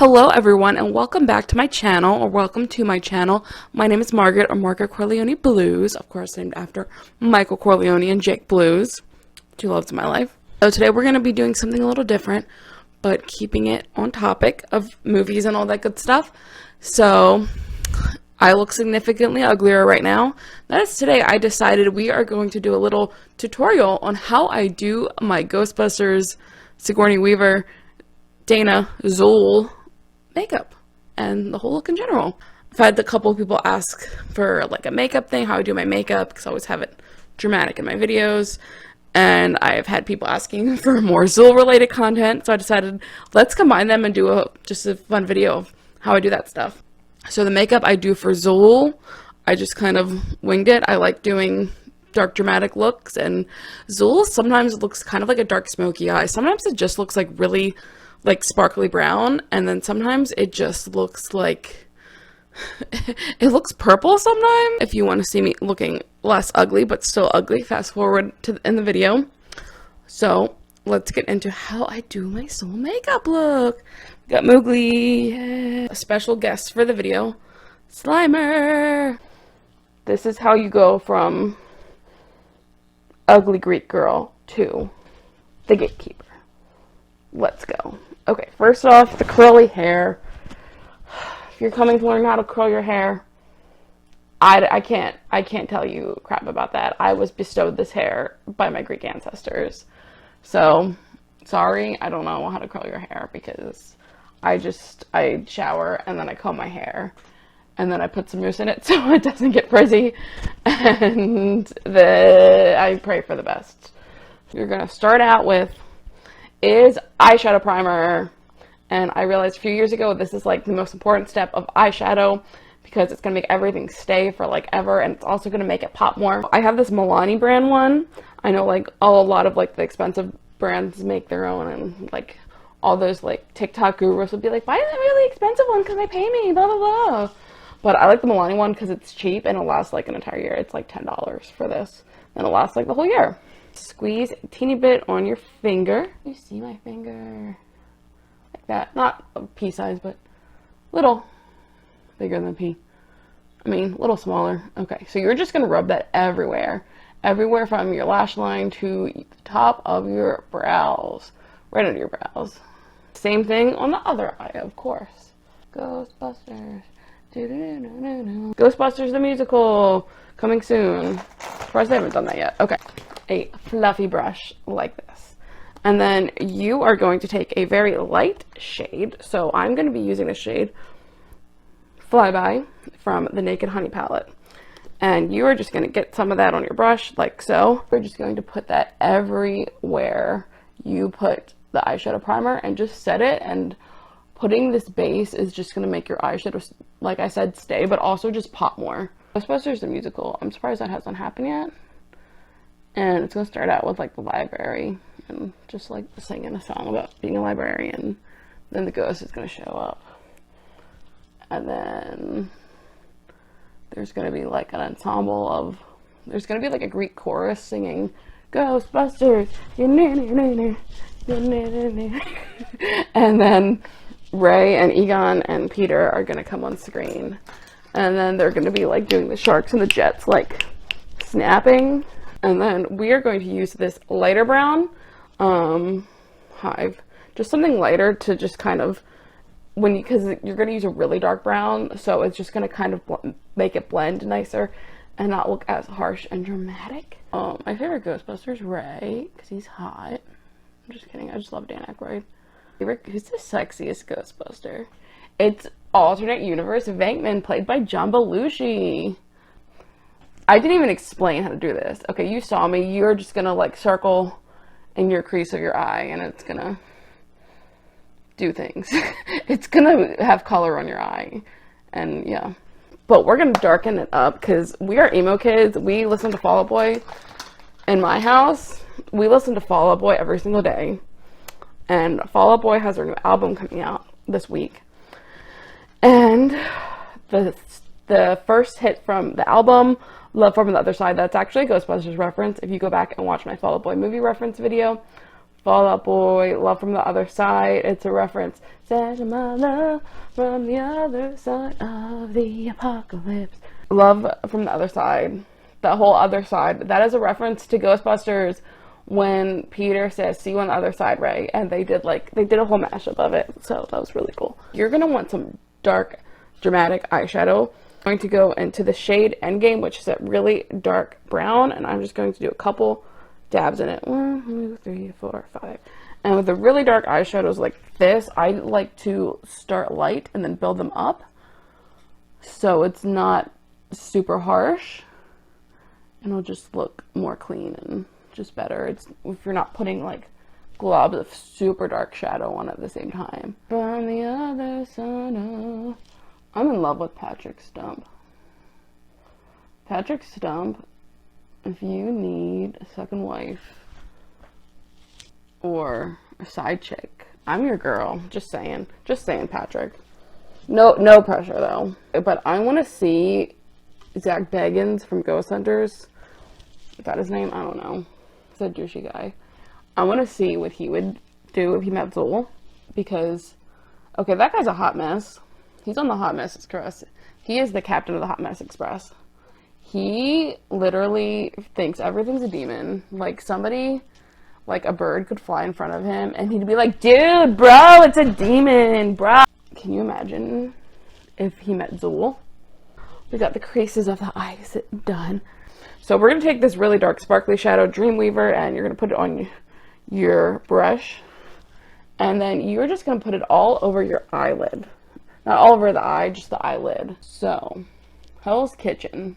Hello everyone and welcome back to my channel, or welcome to my channel. My name is Margaret, or Margaret Corleone Blues, of course named after Michael Corleone and Jake Blues, two loves of my life. So today we're going to be doing something a little different, but keeping it on topic of movies and all that good stuff. So I look significantly uglier right now. That is, today I decided we are going to do a little tutorial on how I do my Ghostbusters, Sigourney Weaver, Dana, Zuul makeup and the whole look in general. I've had a couple of people ask for like a makeup thing, how I do my makeup, because I always have it dramatic in my videos, and I've had people asking for more Zuul related content, so I decided let's combine them and do just a fun video of how I do that stuff. So the makeup I do for Zuul, I just kind of winged it. I like doing dark dramatic looks, and Zuul sometimes looks kind of like a dark smoky eye. Sometimes it just looks like really like sparkly brown, and then sometimes it just looks like it looks purple sometimes. If you want to see me looking less ugly but still ugly, fast forward to in the video. So let's get into how I do my Zuul makeup look. Got Mowgli, yeah. A special guest for the video, Slimer. This is how you go from ugly Greek girl to the Gatekeeper. Let's go. Okay, first off, the curly hair. If you're coming to learn how to curl your hair, I can't tell you crap about that. I was bestowed this hair by my Greek ancestors. So, sorry, I don't know how to curl your hair, because I shower and then I comb my hair and then I put some mousse in it so it doesn't get frizzy, and I pray for the best. You're gonna start out with is eyeshadow primer, and I realized a few years ago this is like the most important step of eyeshadow, because it's gonna make everything stay for like ever, and it's also gonna make it pop more. I have this Milani brand one. I know like a lot of like the expensive brands make their own, and like all those like TikTok gurus would be like, buy the really expensive one because they pay me, blah blah blah. But I like the Milani one because it's cheap and it lasts like an entire year. It's like $10 for this, and it lasts like the whole year. Squeeze a teeny bit on your finger. You see my finger? Like that. Not a pea size, but little bigger than a pea. I mean, a little smaller. Okay, so you're just going to rub that everywhere. Everywhere from your lash line to the top of your brows. Right under your brows. Same thing on the other eye, of course. Ghostbusters. Ghostbusters the Musical. Coming soon. Surprised I haven't done that yet. Okay. A fluffy brush like this, and then you are going to take a very light shade. So I'm going to be using the shade Flyby from the Naked Honey palette, and you are just going to get some of that on your brush like so. We're just going to put that everywhere you put the eyeshadow primer and just set it, and putting this base is just going to make your eyeshadow, like I said, stay, but also just pop more. Ghostbusters the Musical, I'm surprised that hasn't happened yet. And it's going to start out with like the library and just like singing a song about being a librarian. Then the ghost is going to show up. And then there's going to be like an ensemble of, there's going to be like a Greek chorus singing Ghostbusters, and then Ray and Egon and Peter are going to come on screen. And then they're going to be like doing the sharks and the jets like snapping. And then we are going to use this lighter brown Hive, just something lighter to just kind of, because you're going to use a really dark brown, so it's just going to kind of make it blend nicer and not look as harsh and dramatic. My favorite Ghostbuster is Ray, because he's hot. I'm just kidding, I just love Dan Aykroyd. Who's the sexiest Ghostbuster? It's alternate universe Venkman, played by John Belushi. I didn't even explain how to do this. Okay, you saw me. You're just gonna like circle in your crease of your eye, and it's gonna do things. It's gonna have color on your eye, and yeah. But we're gonna darken it up because we are emo kids. We listen to Fall Out Boy. In my house, we listen to Fall Out Boy every single day. And Fall Out Boy has their new album coming out this week. And the first hit from the album, Love from the Other Side, that's actually a Ghostbusters reference. If you go back and watch my Fall Out Boy movie reference video, Fall Out Boy, Love from the Other Side. It's a reference. Send my love from the other side of the apocalypse. Love from the Other Side. The whole other side. That is a reference to Ghostbusters when Peter says, see you on the other side, Ray. And they did a whole mashup of it. So that was really cool. You're going to want some dark, dramatic eyeshadow. I'm going to go into the shade Endgame, which is a really dark brown. And I'm just going to do a couple dabs in it. 1, 2, 3, 4, 5. And with the really dark eyeshadows like this, I like to start light and then build them up, so it's not super harsh and it'll just look more clean and just better. It's if you're not putting like globs of super dark shadow on at the same time. From the other side of... I'm in love with Patrick Stump. Patrick Stump, if you need a second wife or a side chick, I'm your girl. Just saying, Patrick. No pressure though. But I want to see Zak Bagans from Ghost Hunters. Is that his name? I don't know. He's a douchey guy. I want to see what he would do if he met Zuul, because okay, that guy's a hot mess. He's on the Hot Mess Express. He is the captain of the Hot Mess Express. He literally thinks everything's a demon. Like somebody, like a bird could fly in front of him and he'd be like, dude, bro, it's a demon, bro. Can you imagine if he met Zuul? We got the creases of the eyes done. So we're going to take this really dark sparkly shadow Dreamweaver and you're going to put it on your brush. And then you're just going to put it all over your eyelid. Not all over the eye, just the eyelid. So, Hell's Kitchen.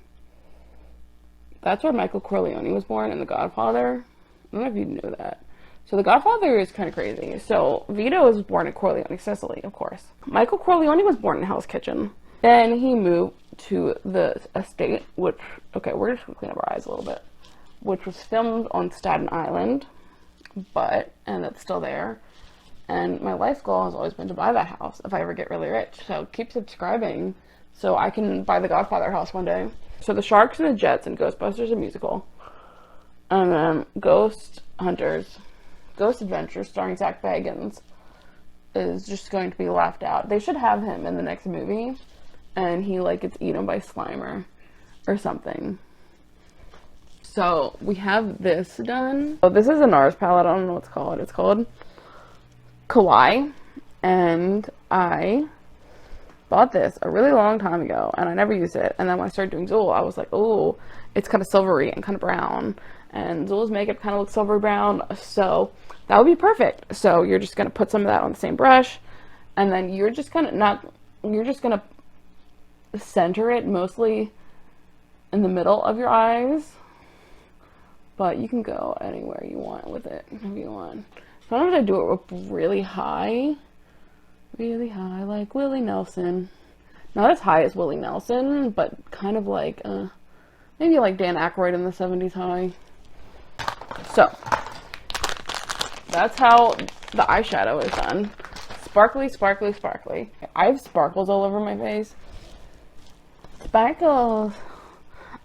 That's where Michael Corleone was born in The Godfather. I don't know if you knew that. So The Godfather is kind of crazy. So Vito was born in Corleone, Sicily, of course. Michael Corleone was born in Hell's Kitchen. Then he moved to the estate, which, okay, we're just going to clean up our eyes a little bit, which was filmed on Staten Island, and it's still there. And my life goal has always been to buy that house if I ever get really rich. So keep subscribing so I can buy the Godfather house one day. So the Sharks and the Jets and Ghostbusters the Musical. And then Ghost Hunters, Ghost Adventures starring Zak Bagans is just going to be left out. They should have him in the next movie and he like gets eaten by Slimer or something. So we have this done. Oh, this is a NARS palette. I don't know what it's called. It's called Kawaii, and I bought this a really long time ago and I never used it, and then when I started doing Zuul I was like, oh, it's kind of silvery and kind of brown, and Zuul's makeup kind of looks silvery brown, so that would be perfect. So you're just going to put some of that on the same brush, and then you're just going to center it mostly in the middle of your eyes, but you can go anywhere you want with it if you want. Sometimes I do it really high, like Willie Nelson. Not as high as Willie Nelson, but kind of like, maybe like Dan Aykroyd in the 70s high. So, that's how the eyeshadow is done. Sparkly, sparkly, sparkly. I have sparkles all over my face. Sparkles.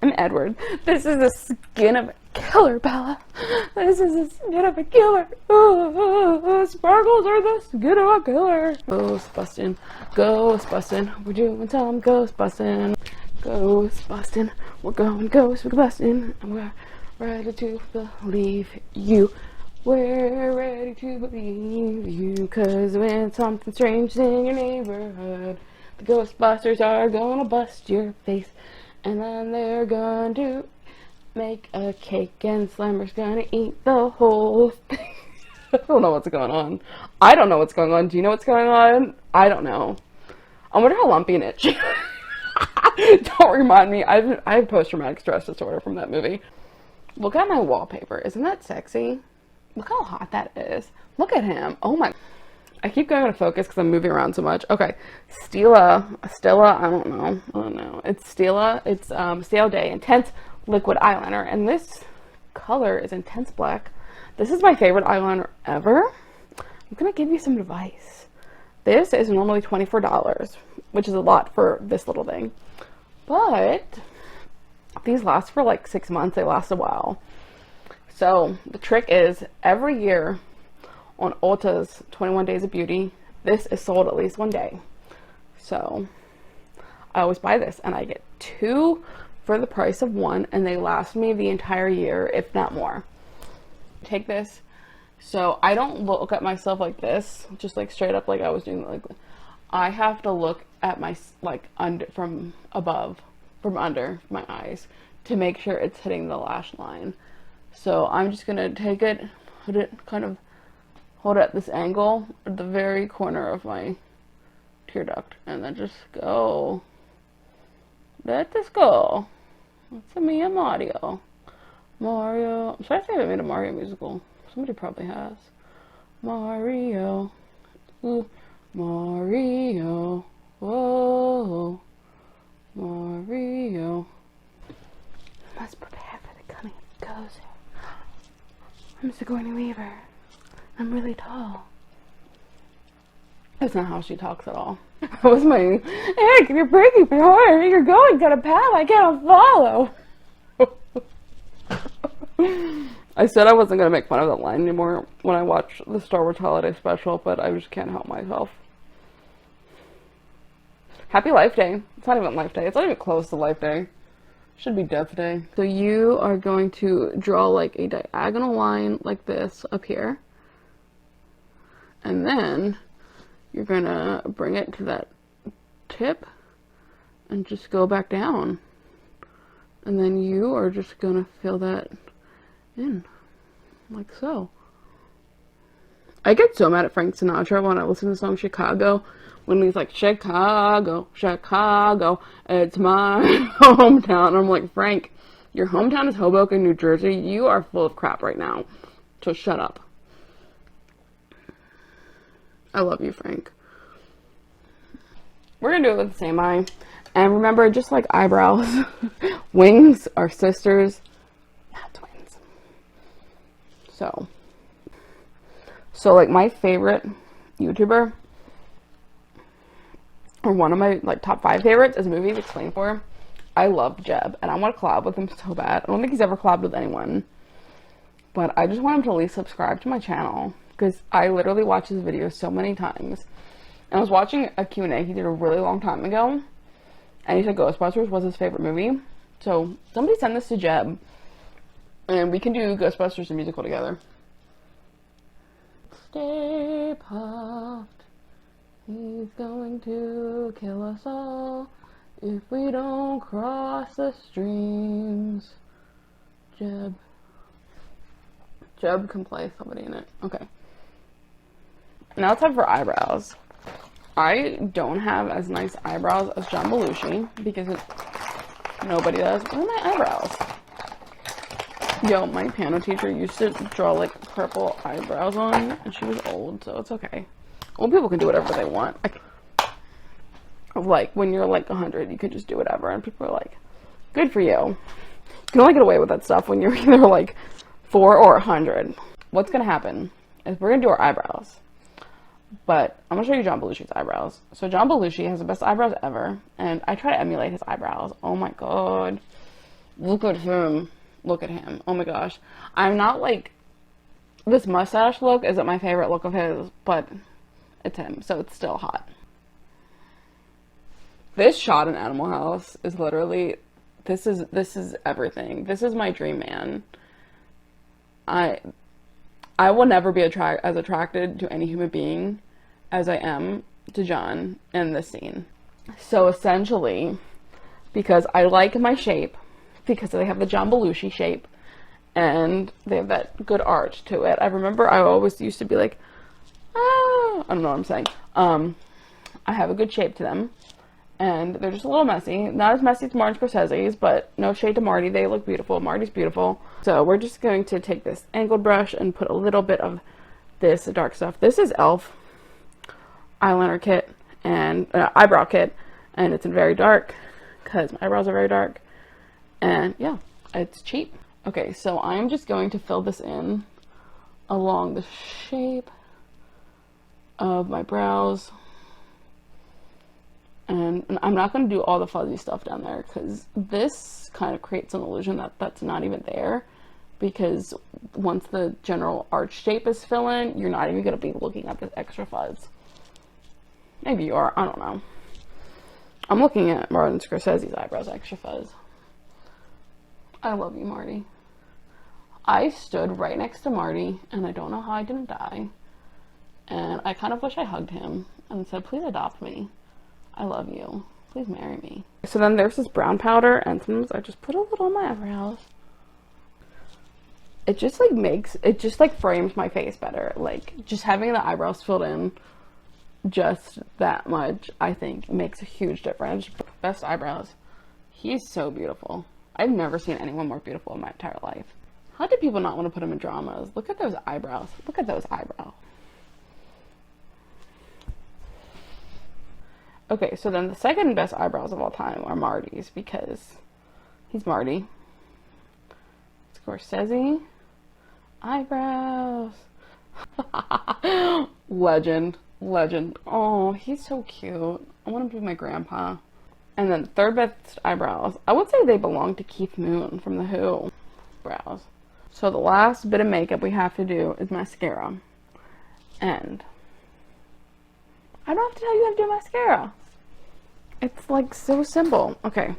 I'm Edward. This is the skin of a killer, Bella. This is the skin of a killer. Sparkles are the skin of a killer. Ghostbusting, ghostbusting. We're doing some ghostbusting. Ghostbusting. We're going ghostbusting. And we're ready to believe you. We're ready to believe you. Cause when something strange is in your neighborhood, the Ghostbusters are gonna bust your face. And then they're going to make a cake and Slimer's gonna eat the whole thing. I don't know what's going on. I don't know what's going on. Do you know what's going on? I don't know. I wonder how lumpy and itchy. Don't remind me. I have post-traumatic stress disorder from that movie. Look at my wallpaper. Isn't that sexy? Look how hot that is. Look at him. Oh my. I keep going out of focus because I'm moving around so much. Okay, Stila, I don't know. It's Stila. It's Stale Day Intense Liquid Eyeliner, and this color is Intense Black. This is my favorite eyeliner ever. I'm gonna give you some advice. This is normally $24, which is a lot for this little thing, but these last for like 6 months. They last a while. So the trick is every year on Ulta's 21 Days of Beauty. This is sold at least one day. So I always buy this, and I get 2 for the price of 1, and they last me the entire year, if not more. Take this. So I don't look at myself like this, just like straight up like I was doing. Like, I have to look at my, like, from under my eyes to make sure it's hitting the lash line. So I'm just gonna take it, put it, kind of hold it at this angle at the very corner of my tear duct, and then just go. Let this go. It's a me and Mario. Mario. I'm sorry if I haven't made a Mario musical. Somebody probably has. Mario. Ooh. Mario. Whoa. Mario. Must prepare for the coming of Gozer. I'm Sigourney Weaver. I'm really tall. That's not how she talks at all. That was my, Eric, you're breaking my heart. You're going down a path I cannot follow. I said I wasn't going to make fun of that line anymore when I watch the Star Wars Holiday Special, but I just can't help myself. Happy Life Day. It's not even Life Day. It's not even close to Life Day. Should be Death Day. So you are going to draw like a diagonal line like this up here. And then you're going to bring it to that tip and just go back down. And then you are just going to fill that in like so. I get so mad at Frank Sinatra when I listen to the song Chicago, when he's like, Chicago, Chicago, it's my hometown. I'm like, Frank, your hometown is Hoboken, New Jersey. You are full of crap right now. So shut up. I love you, Frank. We're gonna do it with the same eye. And remember, just like eyebrows, wings are sisters, not twins. So like my favorite YouTuber, or one of my like top 5 favorites, is MoviesExplainedFor. I love Jeb, and I want to collab with him so bad. I don't think he's ever collabed with anyone, but I just want him to at least subscribe to my channel, because I literally watch his videos so many times. And I was watching a Q&A he did a really long time ago, and he said Ghostbusters was his favorite movie. So somebody send this to Jeb, and we can do Ghostbusters the Musical together. Stay puft. He's going to kill us all if we don't cross the streams. Jeb can play somebody in it. Okay. Now it's time for eyebrows. I don't have as nice eyebrows as John Belushi, because nobody does. Where are my eyebrows? Yo, my piano teacher used to draw like purple eyebrows on me, and she was old, so it's okay. Old people can do whatever they want. Like, when you're like 100, you can just do whatever, and people are like, good for you. You can only get away with that stuff when you're either like 4 or 100. What's gonna happen is we're gonna do our eyebrows. But I'm going to show you John Belushi's eyebrows. So John Belushi has the best eyebrows ever, and I try to emulate his eyebrows. Oh my god. Look at him. Look at him. Oh my gosh. I'm not like... This mustache look isn't my favorite look of his, but it's him, so it's still hot. This shot in Animal House is literally... This is everything. This is my dream man. I will never be as attracted to any human being as I am to John in this scene. So essentially, because I like my shape, because they have the John Belushi shape, and they have that good arch to it. I remember I always used to be like, ah, I don't know what I'm saying. I have a good shape to them, and they're just a little messy. Not as messy as Martin Scorsese's, but no shade to Marty. They look beautiful. Marty's beautiful. So we're just going to take this angled brush and put a little bit of this dark stuff. This is e.l.f. eyeliner kit and eyebrow kit, and it's in very dark because my eyebrows are very dark. And yeah, it's cheap. Okay, so I'm just going to fill this in along the shape of my brows. And I'm not going to do all the fuzzy stuff down there, because this kind of creates an illusion that that's not even there. because once the general arch shape is filling, you're not even going to be looking at the extra fuzz. Maybe you are, I don't know. I'm looking at Martin Scorsese's eyebrows extra fuzz. I love you, Marty. I stood right next to Marty, and I don't know how I didn't die. And I kind of wish I hugged him and said, please adopt me. I love you. Please marry me. So then there's this brown powder, and sometimes I just put a little on my eyebrows. It just like frames my face better. Like, just having the eyebrows filled in just that much, I think, makes a huge difference. Best eyebrows. He's so beautiful. I've never seen anyone more beautiful in my entire life. How do people not want to put him in dramas? Look at those eyebrows. Look at those eyebrows. Okay, so then the second best eyebrows of all time are Marty's, because he's Marty. Scorsese. Eyebrows. Legend. Legend. Oh, he's so cute. I want him to be my grandpa. And then the third best eyebrows, I would say they belong to Keith Moon from The Who. Brows. So the last bit of makeup we have to do is mascara. And I don't have to tell you how to do mascara. It's like so simple. Okay.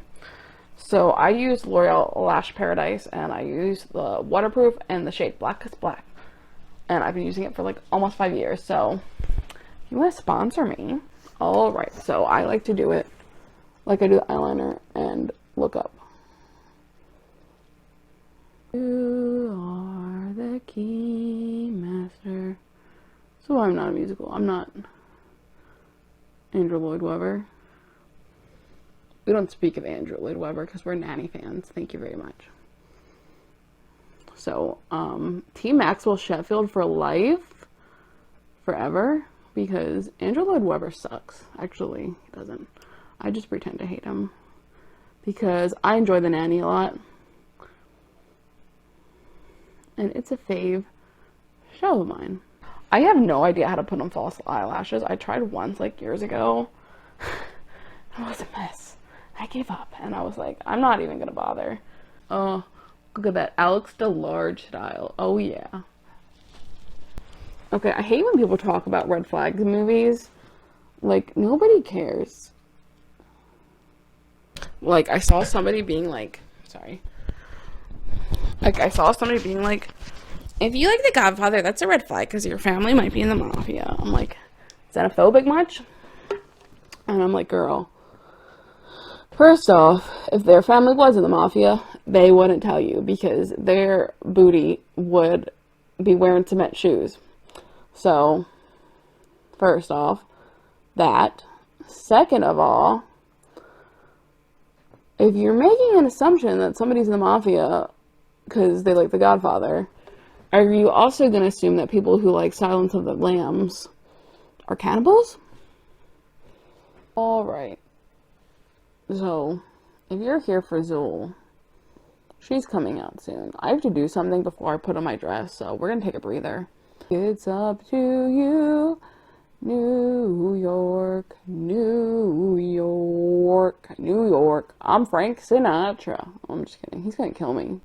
So I use L'Oreal Lash Paradise, and I use the waterproof and the shade Black is Black. And I've been using it for like almost 5 years. So if you want to sponsor me. Alright, so I like to do it like I do the eyeliner and look up. You are the key master. So I'm not a musical. I'm not Andrew LLoyd Webber. We don't speak of Andrew LLoyd Webber because we're Nanny fans. Thank you very much. So, Team Maxwell Sheffield for life. Forever. Because Andrew LLoyd Webber sucks. Actually, he doesn't. I just pretend to hate him. Because I enjoy The Nanny a lot. And it's a fave show of mine. I have no idea how to put on false eyelashes. I tried once, like, years ago. It was a mess. I gave up, and I was like, I'm not even gonna bother. Oh, look at that Alex DeLarge style. Oh, yeah. Okay, I hate when people talk about red flag movies. Like, nobody cares. Like, I saw somebody being like, sorry. Like, I saw somebody being like, if you like The Godfather, that's a red flag because your family might be in the mafia. I'm like, xenophobic much? And I'm like, girl, first off, if their family was in the mafia, they wouldn't tell you because their booty would be wearing cement shoes. So, first off, that. Second of all, if you're making an assumption that somebody's in the mafia because they like The Godfather, are you also going to assume that people who like Silence of the Lambs are cannibals? Alright. So, if you're here for Zuul, she's coming out soon. I have to do something before I put on my dress, so we're going to take a breather. It's up to you, New York, New York, New York. I'm Frank Sinatra. I'm just kidding. He's going to kill me.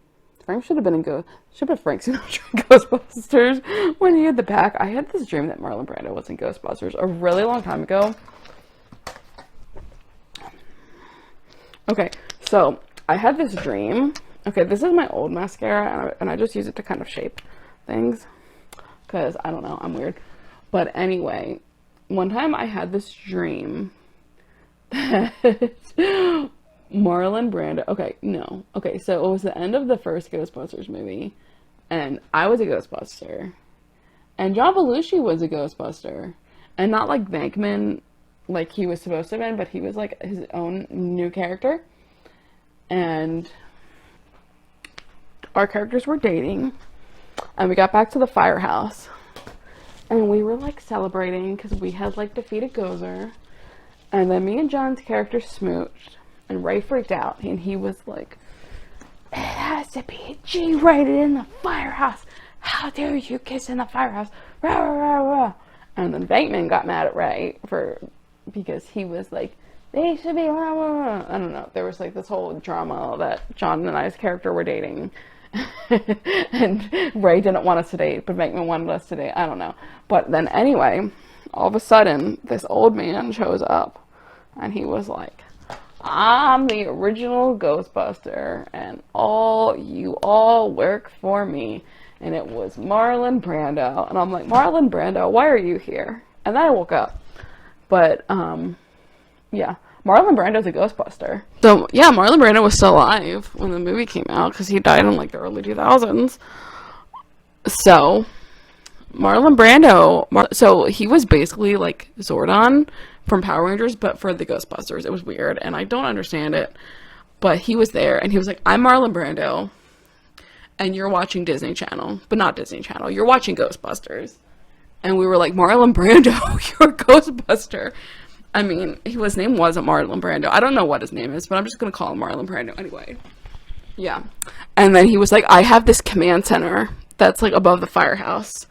Frank should have been Frank Sinatra in Ghostbusters when he had the pack. I had this dream that Marlon Brando was in Ghostbusters a really long time ago. Okay, so I had this dream. Okay, this is my old mascara, and I just use it to kind of shape things. Because, I don't know, I'm weird. But anyway, one time I had this dream that Marlon Brando, okay, so it was the end of the first Ghostbusters movie, and I was a Ghostbuster, and John Belushi was a Ghostbuster, and not like Venkman, like he was supposed to have been, but he was like his own new character, and our characters were dating, and we got back to the firehouse, and we were like celebrating, because we had like defeated Gozer, and then me and John's character smooched, and Ray freaked out, and he was like, it has to be a G-rated in the firehouse. How dare you kiss in the firehouse? Rah, rah, rah, rah. And then Bankman got mad at Ray because he was like, they should be rah, rah, rah. I don't know. There was like this whole drama that John and I's character were dating. And Ray didn't want us to date, but Venkman wanted us to date. I don't know. But then anyway, all of a sudden, this old man shows up, and he was like, I'm the original Ghostbuster, and you all work for me. And it was Marlon Brando. And I'm like, Marlon Brando, why are you here? And then I woke up. But, yeah. Marlon Brando's a Ghostbuster. So, yeah, Marlon Brando was still alive when the movie came out, because he died in, like, the early 2000s. So, Marlon Brando, so he was basically, like, Zordon from Power Rangers, but for the Ghostbusters. It was weird, and I don't understand it. But he was there, and he was like, I'm Marlon Brando, and you're watching Disney Channel. But not Disney Channel. You're watching Ghostbusters. And we were like, Marlon Brando, you're a Ghostbuster. I mean, his name wasn't Marlon Brando. I don't know what his name is, but I'm just going to call him Marlon Brando anyway. Yeah. And then he was like, I have this command center that's, like, above the firehouse.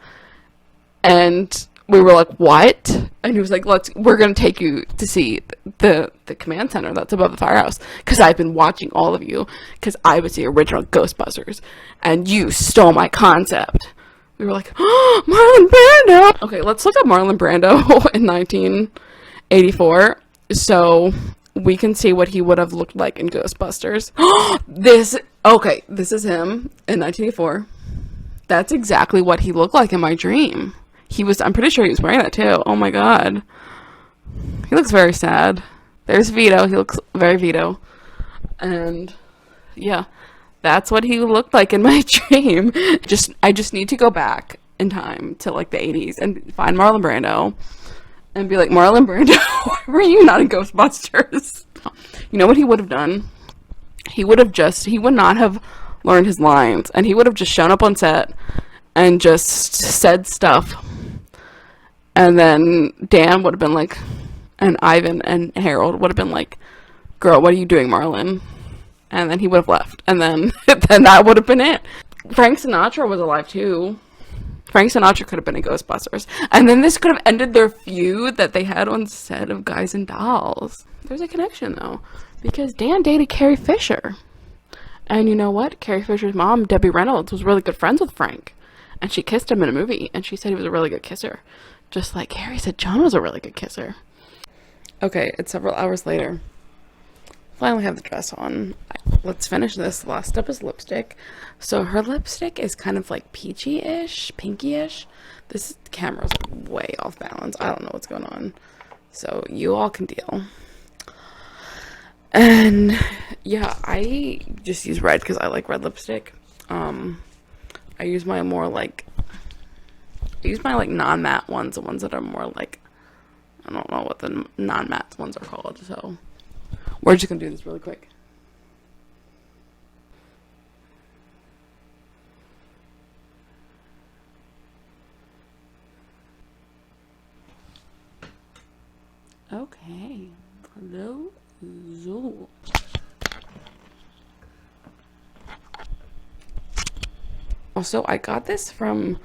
And we were like, what? And he was like, we're going to take you to see the command center that's above the firehouse. Because I've been watching all of you. Because I was the original Ghostbusters. And you stole my concept. We were like, oh, Marlon Brando! Okay, let's look up Marlon Brando in 1984. So we can see what he would have looked like in Ghostbusters. This is him in 1984. That's exactly what he looked like in my dream. I'm pretty sure he was wearing that too. Oh my god. He looks very sad. There's Vito. He looks very Vito. And yeah, that's what he looked like in my dream. I just need to go back in time to, like, the 80s and find Marlon Brando and be like, Marlon Brando, why were you not in Ghostbusters? You know what he would have done? He would not have learned his lines, and he would have just shown up on set and just said stuff. And then Dan would have been like, and Ivan and Harold would have been like, girl, what are you doing, Marlon? And then he would have left. And then that would have been it. Frank Sinatra was alive too. Frank Sinatra could have been in Ghostbusters. And then this could have ended their feud that they had on set of Guys and Dolls. There's a connection though, because Dan dated Carrie Fisher. And you know what? Carrie Fisher's mom, Debbie Reynolds, was really good friends with Frank. And she kissed him in a movie, and she said he was a really good kisser. Just like Carrie said John was a really good kisser. Okay, it's several hours later. Finally have the dress on. Let's finish this. Last step is lipstick. So her lipstick is kind of like peachy-ish, pinky-ish. This camera's way off balance. I don't know what's going on. So you all can deal. And yeah, I just use red because I like red lipstick. I use my non-matte ones, the ones that are more like, I don't know what the non-matte ones are called, so we're just gonna do this really quick. Okay, hello, Zuul. Also, I got this from,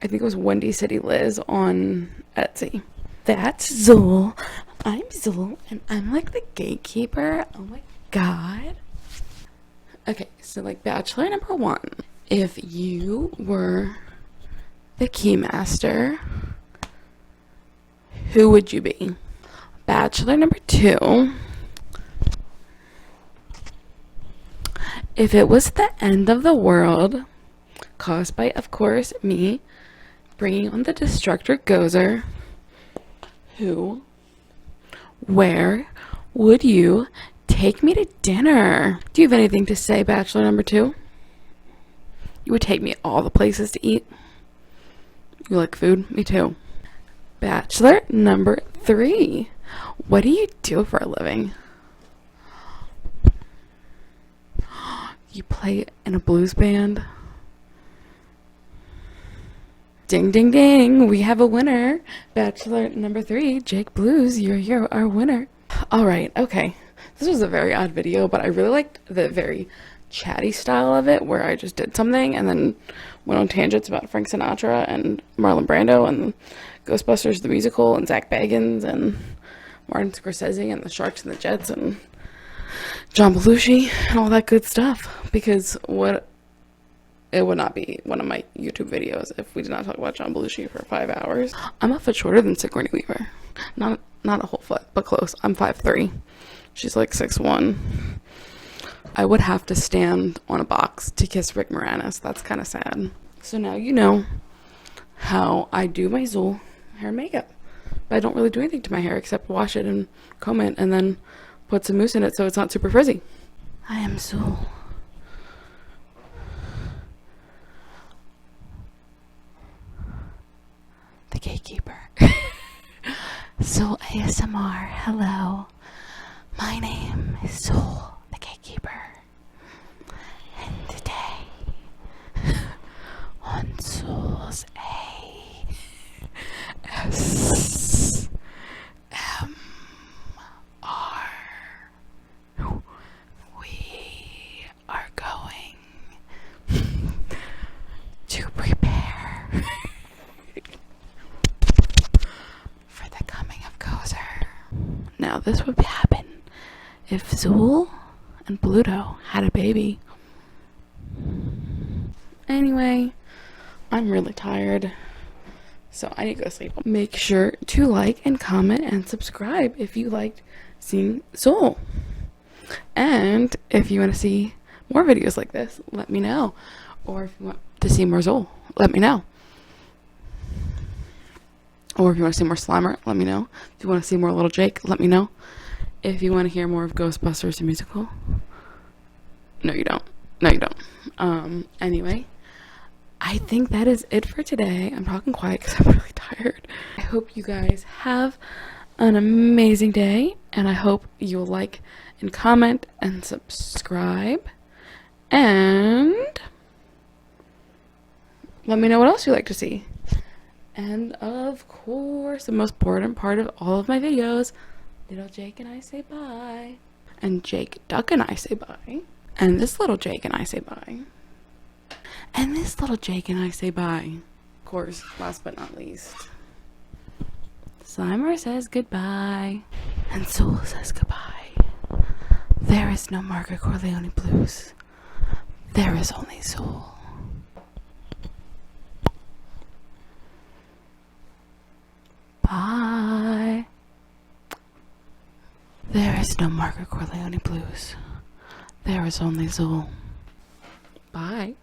I think it was Windy City Liz on Etsy. That's Zuul. I'm Zuul, and I'm like the gatekeeper. Oh my god. Okay, so like bachelor number 1. If you were the keymaster, who would you be? Bachelor number 2. If it was the end of the world, caused by, of course, me bringing on the Destructor Gozer, where would you take me to dinner? Do you have anything to say, bachelor number 2? You would take me all the places to eat. You like food? Me too. Bachelor number 3. What do you do for a living? You play in a blues band? Ding, ding, ding. We have a winner. Bachelor number 3, Jake Blues. You're our winner. All right. Okay. This was a very odd video, but I really liked the very chatty style of it, where I just did something and then went on tangents about Frank Sinatra and Marlon Brando and Ghostbusters the Musical and Zak Bagans and Martin Scorsese and the Sharks and the Jets and John Belushi and all that good stuff. Because what it would not be one of my YouTube videos if we did not talk about John Belushi for 5 hours. I'm a foot shorter than Sigourney Weaver. Not a whole foot, but close. I'm 5'3". She's like 6'1". I would have to stand on a box to kiss Rick Moranis. That's kind of sad. So now you know how I do my Zuul hair and makeup. But I don't really do anything to my hair except wash it and comb it and then put some mousse in it so it's not super frizzy. I am Zuul. The Gatekeeper. Zuul ASMR. Hello. My name is Zuul, the Gatekeeper. And today, on Zuul's ASMR, we are going to prepare for the coming of Gozer. Now, this would happen if Zuul and Pluto had a baby. Anyway, I'm really tired, so I need to go sleep. Make sure to like and comment and subscribe if you liked seeing Zuul. And if you want to see more videos like this, let me know. Or if you want to see more Zuul, let me know. Or if you want to see more Slimer, let me know. If you want to see more Little Jake, let me know. If you want to hear more of Ghostbusters the Musical. No, you don't. No, you don't. Anyway, I think that is it for today. I'm talking quiet because I'm really tired. I hope you guys have an amazing day, and I hope you'll like and comment and subscribe. And let me know what else you'd like to see. And of course, the most important part of all of my videos, Little Jake and I say bye. And Jake Duck and I say bye. And this little Jake and I say bye. And this little Jake and I say bye. Of course, last but not least, Slimer says goodbye. And Zuul says goodbye. There is no Margaret Corleone blues. There is only Zuul. Bye. There is no Margaret Corleone blues. There is only Zuul. Bye.